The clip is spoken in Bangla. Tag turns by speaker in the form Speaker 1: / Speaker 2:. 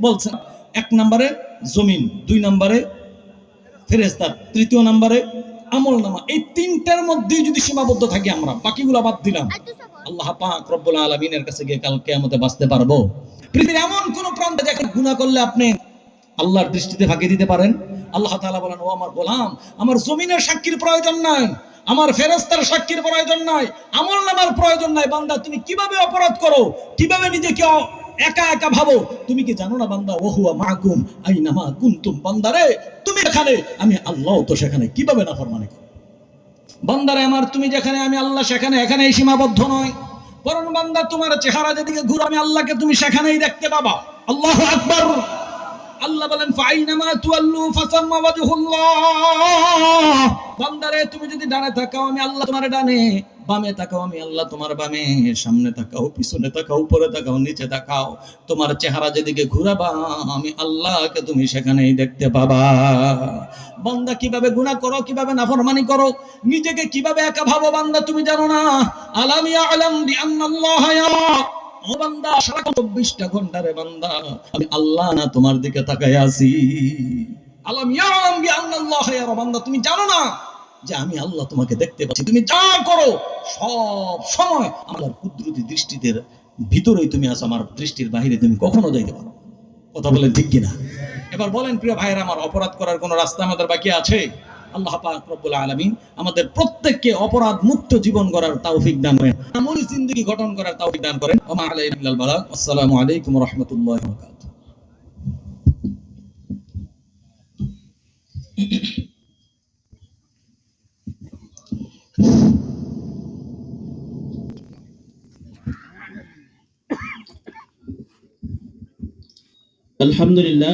Speaker 1: বলছেন, 1 নম্বরে জমিন, 2 নম্বরে ফেরেশতা, 3 নম্বরে আমলনামা। এই 3টার মধ্যেই যদি সীমাবদ্ধ থাকি আমরা, বাকিগুলো বাদ দিলাম, আল্লাহ পাক রব্বুল আলামিনের কাছে গিয়ে কাল কিয়ামতে বাঁচতে পারবো? পৃথিবীর এমন কোন প্রান্তে যেখানে গুনাহ করলে আপনি আল্লাহর দৃষ্টিতে ফাঁকি দিতে পারেন? আল্লাহ তাআলা বলেন, ও আমার গোলাম, আমার জমিনের সাক্ষীর প্রয়োজন নাই, আমার ফেরেশতার সাক্ষীর প্রয়োজন নাই, আমলনামার প্রয়োজন নাই। বান্দা তুমি কিভাবে অপরাধ করো, কিভাবে নিজেকে একা একা ভাবো, তুমি কি জানো না বান্দা, ওহুয়া মাকুম আইনামা কুনতুম, বান্দারে তুমি এখানে, আমি আল্লাহ তো সেখানে, কিভাবে নাফরমানি করো? বান্দারে আমার, তুমি যেখানে আমি আল্লাহ সেখানে, এখানেই সীমাবদ্ধ নয়, বরং বান্দা তোমার চেহারা যেদিকে ঘুরে আমি আল্লাহকে তুমি সেখানেই দেখতে পাবা। আল্লাহু আকবার। আল্লাহ বলেন, ফাইনামা তুয়াল্লু ফাসাম্মা ওয়াজহুল্লাহ, বান্দারে তুমি যদি ডানে তাকাও আমি আল্লাহ তোমার ডানে, বামে তাকাও আমি আল্লাহ তোমার বামে, সামনে তাকাও, পিছনে তাকাও, উপরে তাকাও, নিচে তাকাও, তোমার চেহারা যেদিকে ঘুরাবা আমি আল্লাহকে তুমি সেখানেই দেখতে পাবা। বান্দা কিভাবে গুনাহ করো, কিভাবে নাফরমানি করো, নিজেকে কিভাবে একা ভাবো, বান্দা তুমি জানো না? আলাম ইয়ালাম বিআন্নাল্লাহা ইয়ারা, ও বান্দা সারাক্ষণ 24টা ঘন্টা রে বান্দা আমি আল্লাহ না তোমার দিকে তাকায় আছি। আলাম ইয়ালাম বিআন্নাল্লাহা ইয়ারা, বান্দা তুমি জানো না যে আমি আল্লাহ তোমাকে দেখতে পাচ্ছি, তুমি যা করো সব সময় আমার কুদরতি দৃষ্টিতে ভিতরেই তুমি আছো, আমার দৃষ্টির বাইরে তুমি কখনো যাইতে পারো। কথা বলেন ঠিক কিনা? এবার বলেন প্রিয় ভাইয়েরা আমার, অপরাধ করার কোন রাস্তা আমাদের বাকি আছে? আল্লাহ পাক রব্বুল আলামিন আমাদের প্রত্যেককে অপরাধ মুক্ত জীবন গড়ার তৌফিক দান করেন, আমলি জিন্দেগি গঠন করার তৌফিক দান করেন। ওয়া মা আলাইনা ইল্লাল বালাগ। আসসালামু আলাইকুম ওয়া রাহমাতুল্লাহি ওয়া বারাকাতুহু।
Speaker 2: আলহামদুলিল্লাহ।